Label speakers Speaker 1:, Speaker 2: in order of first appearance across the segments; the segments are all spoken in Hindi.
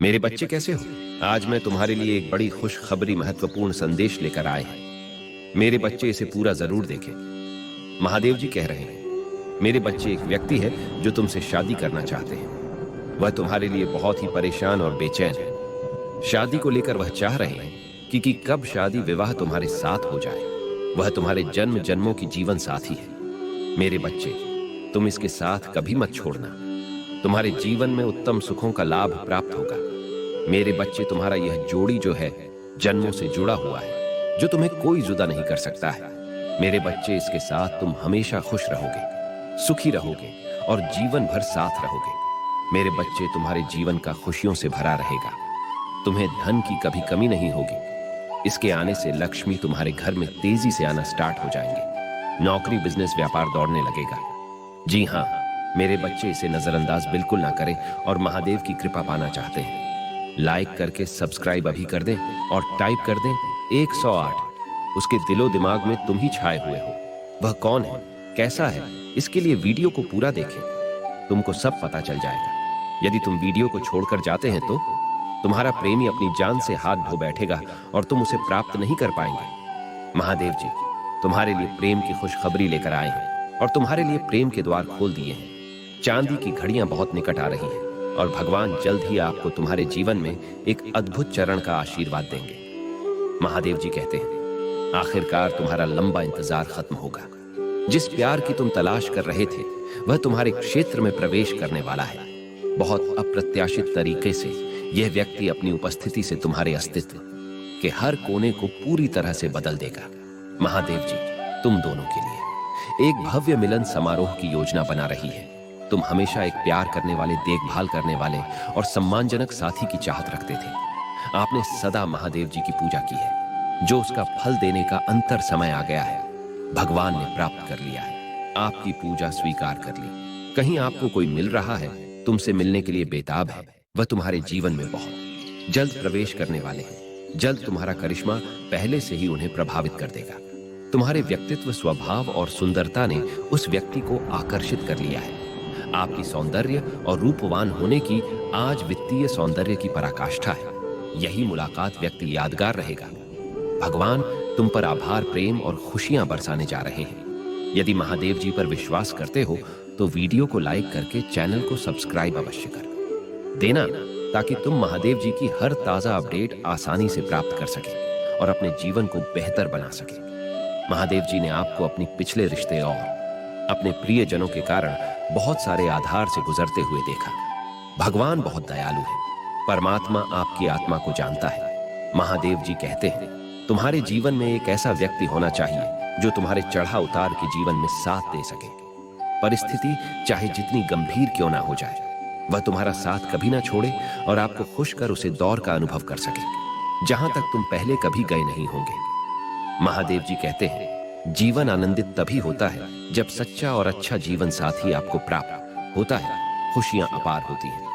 Speaker 1: मेरे बच्चे कैसे हो? आज मैं तुम्हारे लिए एक बड़ी खुशखबरी महत्वपूर्ण संदेश लेकर आए हैं। मेरे बच्चे इसे पूरा जरूर देखें। महादेव जी कह रहे हैं, मेरे बच्चे एक व्यक्ति है जो तुमसे शादी करना चाहते हैं। वह तुम्हारे लिए बहुत ही परेशान और बेचैन है। शादी को लेकर वह चाह रहे हैं कि कब शादी विवाह तुम्हारे साथ हो जाए। वह तुम्हारे जन्म जन्मों की जीवन साथी है। मेरे बच्चे, तुम इसके साथ कभी मत छोड़ना। तुम्हारे जीवन में उत्तम सुखों का लाभ प्राप्त होगा। मेरे बच्चे, तुम्हारा यह जोड़ी जो है जन्मों से जुड़ा हुआ है, जो तुम्हें कोई जुदा नहीं कर सकता है। मेरे बच्चे, इसके साथ तुम हमेशा खुश रहोगे, सुखी रहोगे और जीवन भर साथ रहोगे। मेरे बच्चे, तुम्हारे जीवन का खुशियों से भरा रहेगा। तुम्हें धन की कभी कमी नहीं होगी। इसके आने से लक्ष्मी तुम्हारे घर में तेजी से आना स्टार्ट हो जाएंगे। नौकरी, बिजनेस, व्यापार दौड़ने लगेगा। जी हाँ मेरे बच्चे, इसे नजरअंदाज बिल्कुल ना करें और महादेव की कृपा पाना चाहते हैं। लाइक करके सब्सक्राइब अभी कर दें और टाइप कर दें 108। उसके दिलो दिमाग में तुम ही छाए हुए हो। वह कौन है, कैसा है, इसके लिए वीडियो को पूरा देखें। तुमको सब पता चल जाएगा। यदि तुम वीडियो को छोड़कर जाते हैं तो तुम्हारा प्रेमी अपनी जान से हाथ धो बैठेगा और तुम उसे प्राप्त नहीं कर पाएंगे। महादेव जी तुम्हारे लिए प्रेम की खुशखबरी लेकर आए हैं और तुम्हारे लिए प्रेम के द्वार खोल दिए हैं। चांदी की घड़ियां बहुत निकट आ रही हैं और भगवान जल्द ही आपको तुम्हारे जीवन में एक अद्भुत चरण का आशीर्वाद देंगे। महादेव जी कहते हैं, आखिरकार तुम्हारा लंबा इंतजार खत्म होगा। जिस प्यार की तुम तलाश कर रहे थे वह तुम्हारे क्षेत्र में प्रवेश करने वाला है। बहुत अप्रत्याशित तरीके से यह व्यक्ति अपनी उपस्थिति से तुम्हारे अस्तित्व के हर कोने को पूरी तरह से बदल देगा। महादेव जी तुम दोनों के लिए एक भव्य मिलन समारोह की योजना बना रही है। तुम हमेशा एक प्यार करने वाले, देखभाल करने वाले और सम्मानजनक साथी की चाहत रखते थे। आपने सदा महादेव जी की पूजा की है, जो उसका फल देने का अंतर समय आ गया है। भगवान ने प्राप्त कर लिया है, आपकी पूजा स्वीकार कर ली। कहीं आपको कोई मिल रहा है, तुमसे मिलने के लिए बेताब है। वह तुम्हारे जीवन में बहुत जल्द प्रवेश करने वाले हैं। जल्द तुम्हारा करिश्मा पहले से ही उन्हें प्रभावित कर देगा। तुम्हारे व्यक्तित्व, स्वभाव और सुंदरता ने उस व्यक्ति को आकर्षित कर लिया है। आपकी सौंदर्य और रूपवान होने की आज वित्तीय सौंदर्य की पराकाष्ठा है। यही मुलाकात व्यक्ति यादगार रहेगा। भगवान तुम पर आभार, प्रेम और खुशियां बरसाने जा रहे हैं। यदि महादेव जी पर विश्वास करते हो तो वीडियो को लाइक करके चैनल को सब्सक्राइब अवश्य कर देना, ताकि तुम महादेव जी की हर ताजा अपडेट आसानी से प्राप्त कर सके और अपने जीवन को बेहतर बना सके। महादेव जी ने आपको अपनी पिछले रिश्ते और अपने प्रियजनों के कारण बहुत सारे आधार से गुजरते हुए देखा। भगवान बहुत दयालु है। परमात्मा आपकी आत्मा को जानता है। महादेव जी कहते हैं, तुम्हारे जीवन में एक ऐसा व्यक्ति होना चाहिए जो तुम्हारे चढ़ा उतार के जीवन में साथ दे सके। परिस्थिति चाहे जितनी गंभीर क्यों ना हो जाए, वह तुम्हारा साथ कभी ना छोड़े और आपको खुश कर उसे दौर का अनुभव कर सके जहां तक तुम पहले कभी गए नहीं होंगे। महादेव जी कहते हैं, जीवन आनंदित तभी होता है जब सच्चा और अच्छा जीवन साथी आपको प्राप्त होता है। खुशियां अपार होती हैं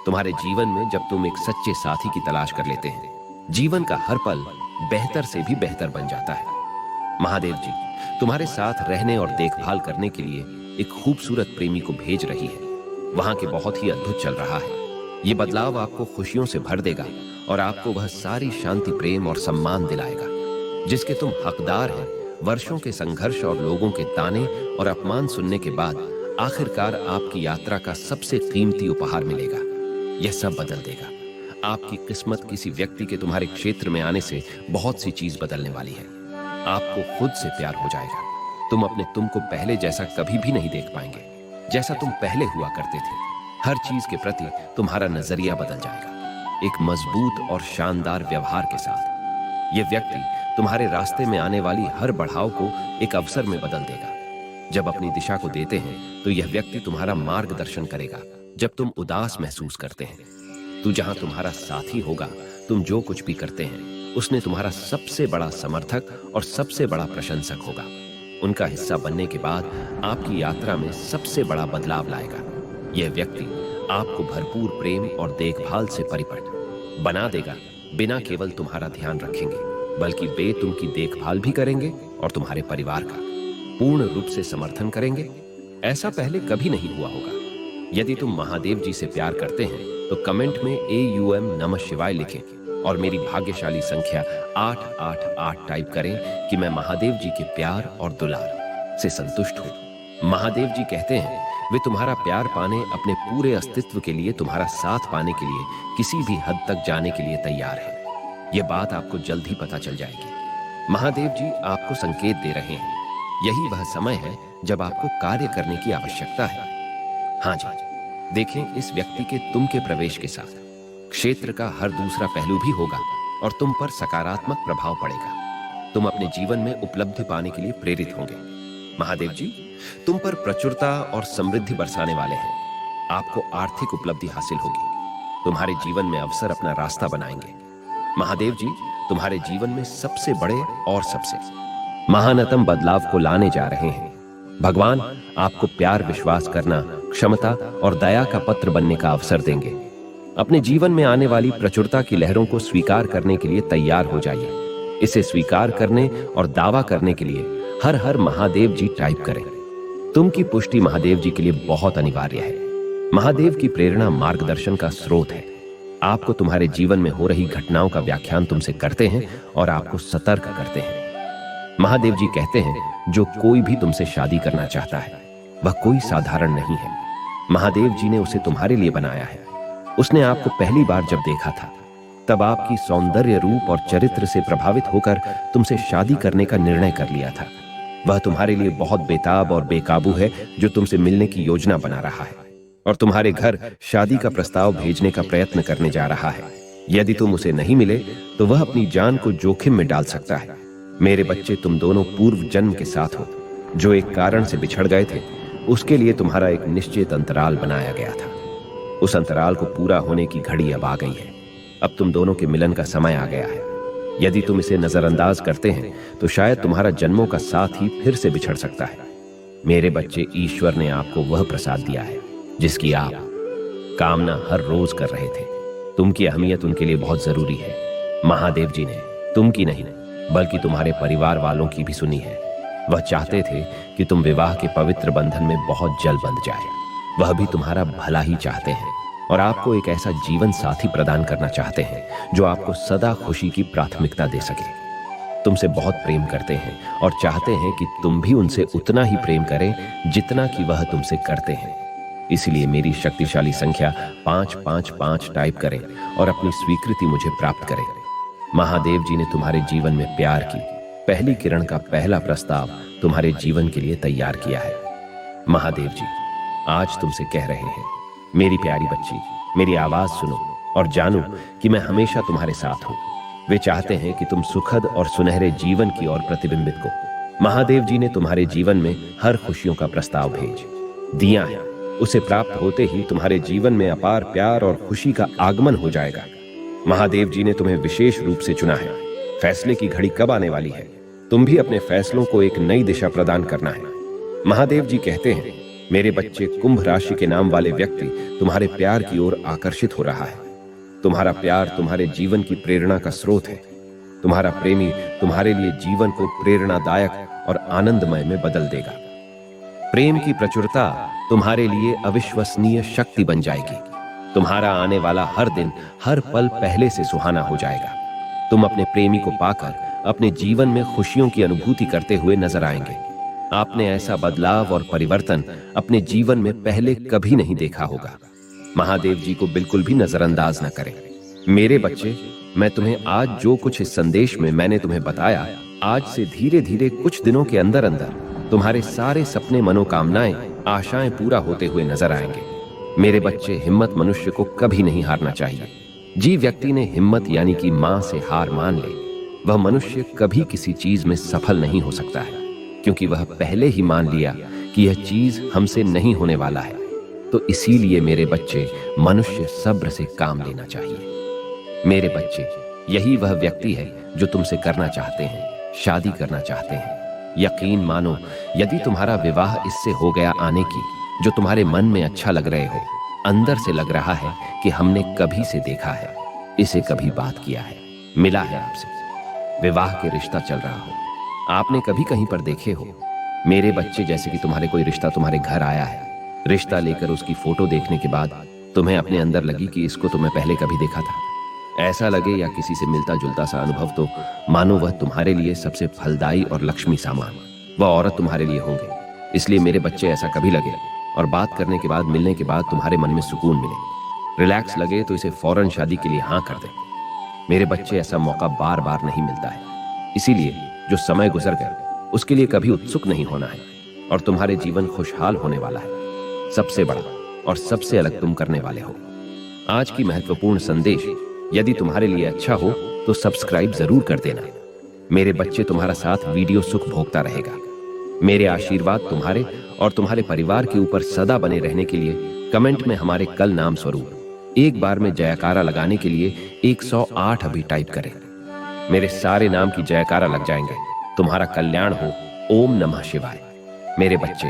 Speaker 1: तुम्हारे जीवन में जब तुम एक सच्चे साथी की तलाश कर लेते हैं। जीवन का हर पल बेहतर से भी बेहतर बन जाता है। महादेव जी तुम्हारे साथ रहने और देखभाल करने के लिए एक खूबसूरत प्रेमी को भेज रही है। वहां के बहुत ही अद्भुत चल रहा है। ये बदलाव आपको खुशियों से भर देगा और आपको वह सारी शांति, प्रेम और सम्मान दिलाएगा जिसके तुम हकदार हैं। वर्षों के संघर्ष और लोगों के ताने और अपमान सुनने के बाद आखिरकार आपकी यात्रा का सबसे कीमती उपहार मिलेगा। यह सब बदल देगा। आपकी किस्मत किसी व्यक्ति के तुम्हारे क्षेत्र में आने से बहुत सी चीज बदलने वाली है। आपको खुद से प्यार हो जाएगा। तुम अपने तुम को पहले जैसा कभी भी नहीं देख पाएंगे, जैसा तुम पहले हुआ करते थे। हर चीज के प्रति तुम्हारा नजरिया बदल जाएगा, एक मजबूत और शानदार व्यवहार के साथ। यह व्यक्ति तुम्हारे रास्ते में आने वाली हर बढ़ाव को एक अवसर में बदल देगा। जब अपनी दिशा को देते हैं तो यह व्यक्ति तुम्हारा मार्गदर्शन करेगा। जब तुम उदास महसूस करते हैं तो जहां तुम्हारा साथी होगा, तुम जो कुछ भी करते हैं उसने तुम्हारा सबसे बड़ा समर्थक और सबसे बड़ा प्रशंसक होगा। उनका हिस्सा बनने के बाद आपकी यात्रा में सबसे बड़ा बदलाव लाएगा। यह व्यक्ति आपको भरपूर प्रेम और देखभाल से परिपट बना देगा। बिना केवल तुम्हारा ध्यान रखेंगे बल्कि वे तुमकी देखभाल भी करेंगे और तुम्हारे परिवार का पूर्ण रूप से समर्थन करेंगे। ऐसा पहले कभी नहीं हुआ होगा। यदि तुम महादेव जी से प्यार करते हैं तो कमेंट में AUM नमः शिवाय लिखें और मेरी भाग्यशाली संख्या 888 टाइप करें कि मैं महादेव जी के प्यार और दुलार से संतुष्ट हूं। महादेव जी कहते हैं वे तुम्हारा प्यार पाने, अपने पूरे अस्तित्व के लिए, तुम्हारा साथ पाने के लिए किसी भी हद तक जाने के लिए तैयार है। यह बात आपको जल्द ही पता चल जाएगी। महादेव जी आपको संकेत दे रहे हैं, यही वह समय है जब आपको कार्य करने की आवश्यकता है। हाँ जी, देखें, इस व्यक्ति के तुम के प्रवेश के साथ क्षेत्र का हर दूसरा पहलू भी होगा और तुम पर सकारात्मक प्रभाव पड़ेगा। तुम अपने जीवन में उपलब्धि पाने के लिए प्रेरित होंगे। महादेव जी तुम पर प्रचुरता और समृद्धि बरसाने वाले हैं। आपको आर्थिक उपलब्धि हासिल होगी। तुम्हारे जीवन में अवसर अपना रास्ता बनाएंगे। महादेव जी तुम्हारे जीवन में सबसे बड़े और सबसे महानतम बदलाव को लाने जा रहे हैं। भगवान आपको प्यार, विश्वास करना, क्षमता और दया का पत्र बनने का अवसर देंगे। अपने जीवन में आने वाली प्रचुरता की लहरों को स्वीकार करने के लिए तैयार हो जाइए। इसे स्वीकार करने और दावा करने के लिए हर हर महादेव जी टाइप करें। तुम की पुष्टि महादेव जी के लिए बहुत अनिवार्य है। महादेव की प्रेरणा मार्गदर्शन का स्रोत है। आपको तुम्हारे जीवन में हो रही घटनाओं का व्याख्यान तुमसे करते हैं और आपको सतर्क करते हैं। महादेव जी कहते हैं जो कोई भी तुमसे शादी करना चाहता है वह कोई साधारण नहीं है। महादेव जी ने उसे तुम्हारे लिए बनाया है। उसने आपको पहली बार जब देखा था तब आपकी सौंदर्य, रूप और चरित्र से प्रभावित होकर तुमसे शादी करने का निर्णय कर लिया था। वह तुम्हारे लिए बहुत बेताब और बेकाबू है जो तुमसे मिलने की योजना बना रहा है और तुम्हारे घर शादी का प्रस्ताव भेजने का प्रयत्न करने जा रहा है। यदि तुम उसे नहीं मिले तो वह अपनी जान को जोखिम में डाल सकता है। मेरे बच्चे, तुम दोनों पूर्व जन्म के साथ हो। जो एक कारण से बिछड़ गए थे उसके लिए तुम्हारा एक निश्चित अंतराल बनाया गया था। उस अंतराल को पूरा होने की घड़ी अब आ गई है। अब तुम दोनों के मिलन का समय आ गया है। यदि तुम इसे नजरअंदाज करते हैं तो शायद तुम्हारा जन्मों का साथ ही फिर से बिछड़ सकता है। मेरे बच्चे, ईश्वर ने आपको वह प्रसाद दिया है जिसकी आप कामना हर रोज कर रहे थे। तुम की अहमियत उनके लिए बहुत जरूरी है। महादेव जी ने तुम की नहीं बल्कि तुम्हारे परिवार वालों की भी सुनी है। वह चाहते थे कि तुम विवाह के पवित्र बंधन में बहुत जल्द बंध जाए। वह भी तुम्हारा भला ही चाहते हैं और आपको एक ऐसा जीवन साथी प्रदान करना चाहते हैं जो आपको सदा खुशी की प्राथमिकता दे सके। तुमसे बहुत प्रेम करते हैं और चाहते हैं कि तुम भी उनसे उतना ही प्रेम करें जितना कि वह तुमसे करते हैं। इसलिए मेरी शक्तिशाली संख्या 555 टाइप करें और अपनी स्वीकृति मुझे प्राप्त करें। महादेव जी ने तुम्हारे जीवन में प्यार की पहली किरण का पहला प्रस्ताव तुम्हारे जीवन के लिए तैयार किया है। महादेव जी आज तुमसे कह रहे हैं, मेरी प्यारी बच्ची, मेरी आवाज सुनो और जानो कि मैं हमेशा तुम्हारे साथ हूं। वे चाहते हैं कि तुम सुखद और सुनहरे जीवन की ओर प्रतिबिंबित को। महादेव जी ने तुम्हारे जीवन में हर खुशियों का प्रस्ताव भेज दिया है। उसे प्राप्त होते ही तुम्हारे जीवन में अपार प्यार और खुशी का आगमन हो जाएगा। महादेव जी ने तुम्हें विशेष रूप से चुना है। फैसले की घड़ी कब आने वाली है? तुम भी अपने फैसलों को एक नई दिशा प्रदान करना है। महादेव जी कहते हैं, मेरे बच्चे, कुंभ राशि के नाम वाले व्यक्ति तुम्हारे प्यार की ओर आकर्षित हो रहा है। तुम्हारा प्यार तुम्हारे जीवन की प्रेरणा का स्रोत है। तुम्हारा प्रेमी तुम्हारे लिए जीवन को प्रेरणादायक और आनंदमय में बदल देगा। प्रेम की प्रचुरता तुम्हारे लिए अविश्वसनीय शक्ति बन जाएगी। तुम्हारा आने वाला हर दिन, हर पल पहले से सुहाना हो जाएगा। तुम अपने प्रेमी को पाकर अपने जीवन में खुशियों की अनुभूति करते हुए नजर आएंगे। आपने ऐसा बदलाव और परिवर्तन अपने जीवन में पहले कभी नहीं देखा होगा। महादेव जी को बिल्कुल भी नजरअंदाज न करें। मेरे बच्चे, मैं तुम्हें आज जो कुछ इस संदेश में मैंने तुम्हें बताया, आज से धीरे धीरे कुछ दिनों के अंदर अंदर तुम्हारे सारे सपने, मनोकामनाएं, आशाएं पूरा होते हुए नजर आएंगे। मेरे बच्चे, हिम्मत मनुष्य को कभी नहीं हारना चाहिए। जी व्यक्ति ने हिम्मत यानी कि मां से हार मान ले, वह मनुष्य कभी किसी चीज में सफल नहीं हो सकता है, क्योंकि वह पहले ही मान लिया कि यह चीज हमसे नहीं होने वाला है। तो इसीलिए मेरे बच्चे, मनुष्य सब्र से काम लेना चाहिए। मेरे बच्चे, यही वह व्यक्ति है जो तुमसे करना चाहते हैं, शादी करना चाहते हैं। यकीन मानो, यदि तुम्हारा विवाह इससे हो गया आने की जो तुम्हारे मन में अच्छा लग रहे हो, अंदर से लग रहा है कि हमने कभी से देखा है, इसे कभी बात किया है, मिला है आपसे, विवाह के रिश्ता चल रहा हो, आपने कभी कहीं पर देखे हो। मेरे बच्चे, जैसे कि तुम्हारे कोई रिश्ता तुम्हारे घर आया है, रिश्ता लेकर उसकी फोटो देखने के बाद तुम्हें अपने अंदर लगी कि इसको तो मैं पहले कभी देखा था। ऐसा लगे या किसी से मिलता जुलता सा अनुभव, तो मानो वह तुम्हारे लिए सबसे फलदायी और लक्ष्मी सामान, वह औरत तुम्हारे लिए होंगे। इसलिए मेरे बच्चे, ऐसा कभी लगे और बात करने के बाद, मिलने के बाद तुम्हारे मन में सुकून मिले, रिलैक्स लगे, तो इसे फौरन शादी के लिए हाँ कर दे। मेरे बच्चे, ऐसा मौका बार बार नहीं मिलता है। इसीलिए जो समय गुजर गया उसके लिए कभी उत्सुक नहीं होना है, और तुम्हारे जीवन खुशहाल होने वाला है। सबसे बड़ा और सबसे अलग तुम करने वाले हो। आज की महत्वपूर्ण संदेश यदि तुम्हारे लिए अच्छा हो तो सब्सक्राइब जरूर कर देना। मेरे बच्चे, तुम्हारा साथ वीडियो सुख भोगता रहेगा। मेरे आशीर्वाद तुम्हारे और तुम्हारे परिवार के ऊपर सदा बने रहने के लिए कमेंट में हमारे कल नाम स्वरूप एक बार में जयकारा लगाने के लिए 108 अभी टाइप करें। मेरे सारे नाम की जयकारा लग जाएंगे। तुम्हारा कल्याण हो। ओम नमः शिवाय। मेरे बच्चे।